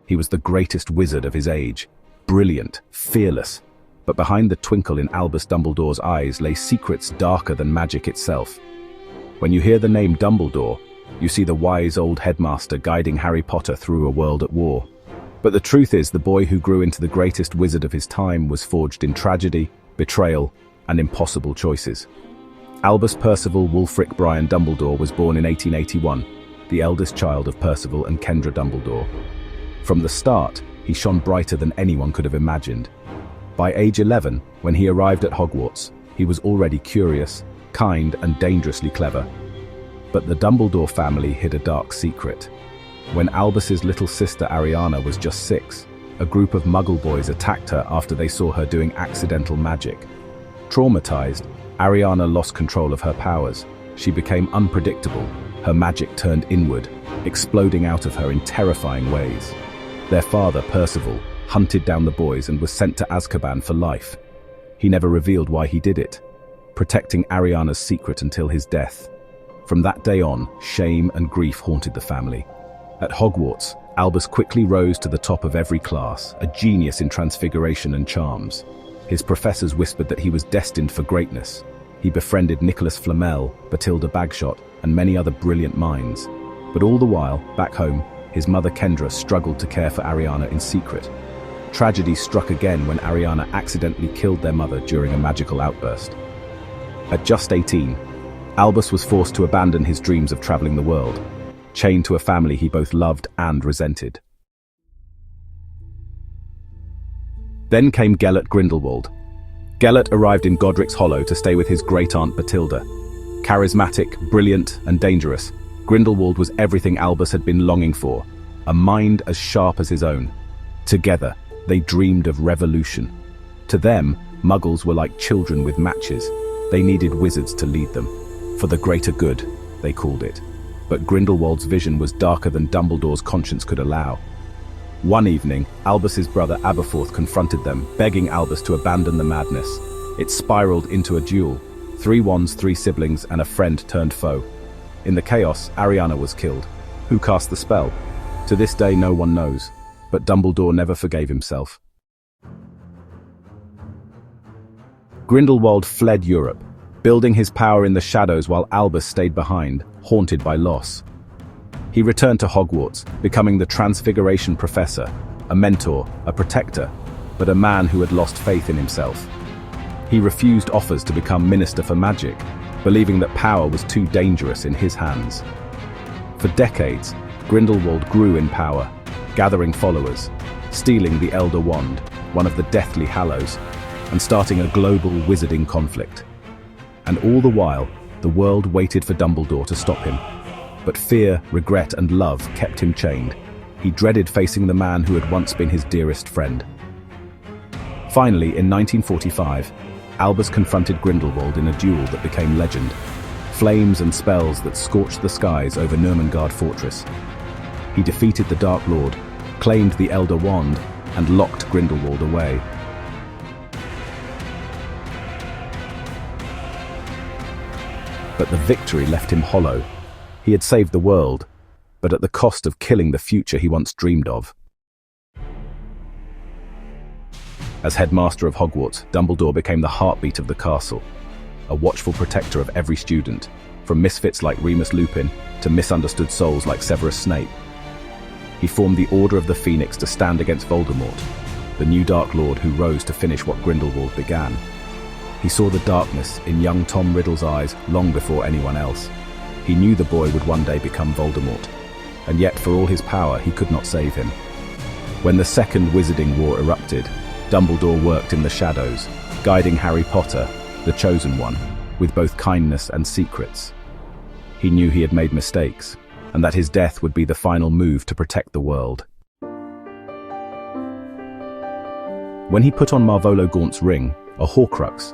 He was the greatest wizard of his age, brilliant, fearless, but behind the twinkle in Albus Dumbledore's eyes lay secrets darker than magic itself. When you hear the name Dumbledore, you see the wise old headmaster guiding Harry Potter through a world at war. But the truth is, the boy who grew into the greatest wizard of his time was forged in tragedy, betrayal, and impossible choices. Albus Percival Wulfric Brian Dumbledore was born in 1881, the eldest child of Percival and Kendra Dumbledore. From the start, he shone brighter than anyone could have imagined. By age 11, when he arrived at Hogwarts, he was already curious, kind, and dangerously clever. But the Dumbledore family hid a dark secret. When Albus's little sister Ariana was just 6, a group of Muggle boys attacked her after they saw her doing accidental magic. Traumatized, Ariana lost control of her powers. She became unpredictable. Her magic turned inward, exploding out of her in terrifying ways. Their father, Percival, hunted down the boys and was sent to Azkaban for life. He never revealed why he did it, protecting Ariana's secret until his death. From that day on, shame and grief haunted the family. At Hogwarts, Albus quickly rose to the top of every class, a genius in transfiguration and charms. His professors whispered that he was destined for greatness. He befriended Nicholas Flamel, Bathilda Bagshot, and many other brilliant minds. But all the while, back home, his mother Kendra struggled to care for Ariana in secret. Tragedy struck again when Ariana accidentally killed their mother during a magical outburst. At just 18, Albus was forced to abandon his dreams of traveling the world, chained to a family he both loved and resented. Then came Gellert Grindelwald. Gellert arrived in Godric's Hollow to stay with his great-aunt Bathilda. Charismatic, brilliant, and dangerous, Grindelwald was everything Albus had been longing for, a mind as sharp as his own. Together, they dreamed of revolution. To them, Muggles were like children with matches. They needed wizards to lead them. For the greater good, they called it. But Grindelwald's vision was darker than Dumbledore's conscience could allow. One evening, Albus's brother Aberforth confronted them, begging Albus to abandon the madness. It spiraled into a duel. 3 wands, 3 siblings, and a friend turned foe. In the chaos, Ariana was killed. Who cast the spell? To this day, no one knows. But Dumbledore never forgave himself. Grindelwald fled Europe, building his power in the shadows while Albus stayed behind, haunted by loss. He returned to Hogwarts, becoming the Transfiguration Professor, a mentor, a protector, but a man who had lost faith in himself. He refused offers to become Minister for Magic, believing that power was too dangerous in his hands. For decades, Grindelwald grew in power, gathering followers, stealing the Elder Wand, one of the Deathly Hallows, and starting a global wizarding conflict. And all the while, the world waited for Dumbledore to stop him. But fear, regret, and love kept him chained. He dreaded facing the man who had once been his dearest friend. Finally, in 1945, Albus confronted Grindelwald in a duel that became legend. Flames and spells that scorched the skies over Nurmengard Fortress. He defeated the Dark Lord, claimed the Elder Wand, and locked Grindelwald away. But the victory left him hollow. He had saved the world, but at the cost of killing the future he once dreamed of. As Headmaster of Hogwarts, Dumbledore became the heartbeat of the castle, a watchful protector of every student, from misfits like Remus Lupin to misunderstood souls like Severus Snape. He formed the Order of the Phoenix to stand against Voldemort, the new Dark Lord who rose to finish what Grindelwald began. He saw the darkness in young Tom Riddle's eyes long before anyone else. He knew the boy would one day become Voldemort, and yet for all his power he could not save him. When the Second Wizarding War erupted, Dumbledore worked in the shadows, guiding Harry Potter, the Chosen One, with both kindness and secrets. He knew he had made mistakes, and that his death would be the final move to protect the world. When he put on Marvolo Gaunt's ring, a Horcrux,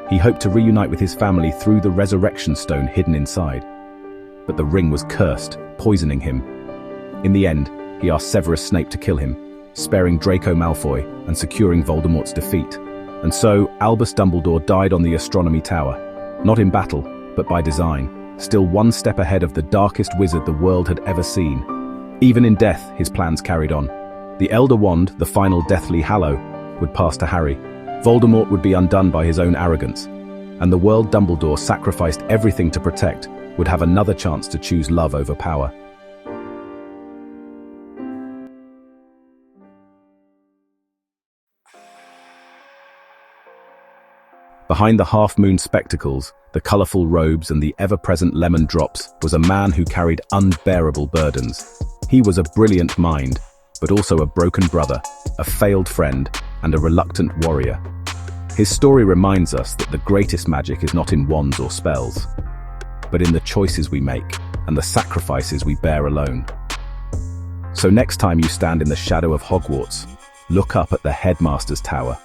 he hoped to reunite with his family through the resurrection stone hidden inside. But the ring was cursed, poisoning him. In the end, he asked Severus Snape to kill him, sparing Draco Malfoy and securing Voldemort's defeat. And so, Albus Dumbledore died on the Astronomy Tower, not in battle, but by design, still one step ahead of the darkest wizard the world had ever seen. Even in death, his plans carried on. The Elder Wand, the final Deathly Hallow, would pass to Harry. Voldemort would be undone by his own arrogance, and the world Dumbledore sacrificed everything to protect would have another chance to choose love over power. Behind the half-moon spectacles, the colourful robes and the ever-present lemon drops was a man who carried unbearable burdens. He was a brilliant mind, but also a broken brother, a failed friend, and a reluctant warrior. His story reminds us that the greatest magic is not in wands or spells, but in the choices we make and the sacrifices we bear alone. So next time you stand in the shadow of Hogwarts, look up at the Headmaster's Tower.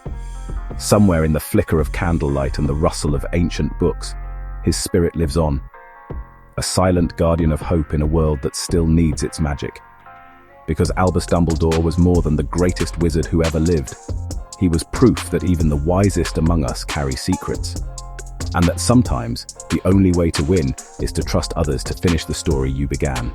Somewhere in the flicker of candlelight and the rustle of ancient books, his spirit lives on, a silent guardian of hope in a world that still needs its magic. Because Albus Dumbledore was more than the greatest wizard who ever lived. He was proof that even the wisest among us carry secrets, and that sometimes the only way to win is to trust others to finish the story you began.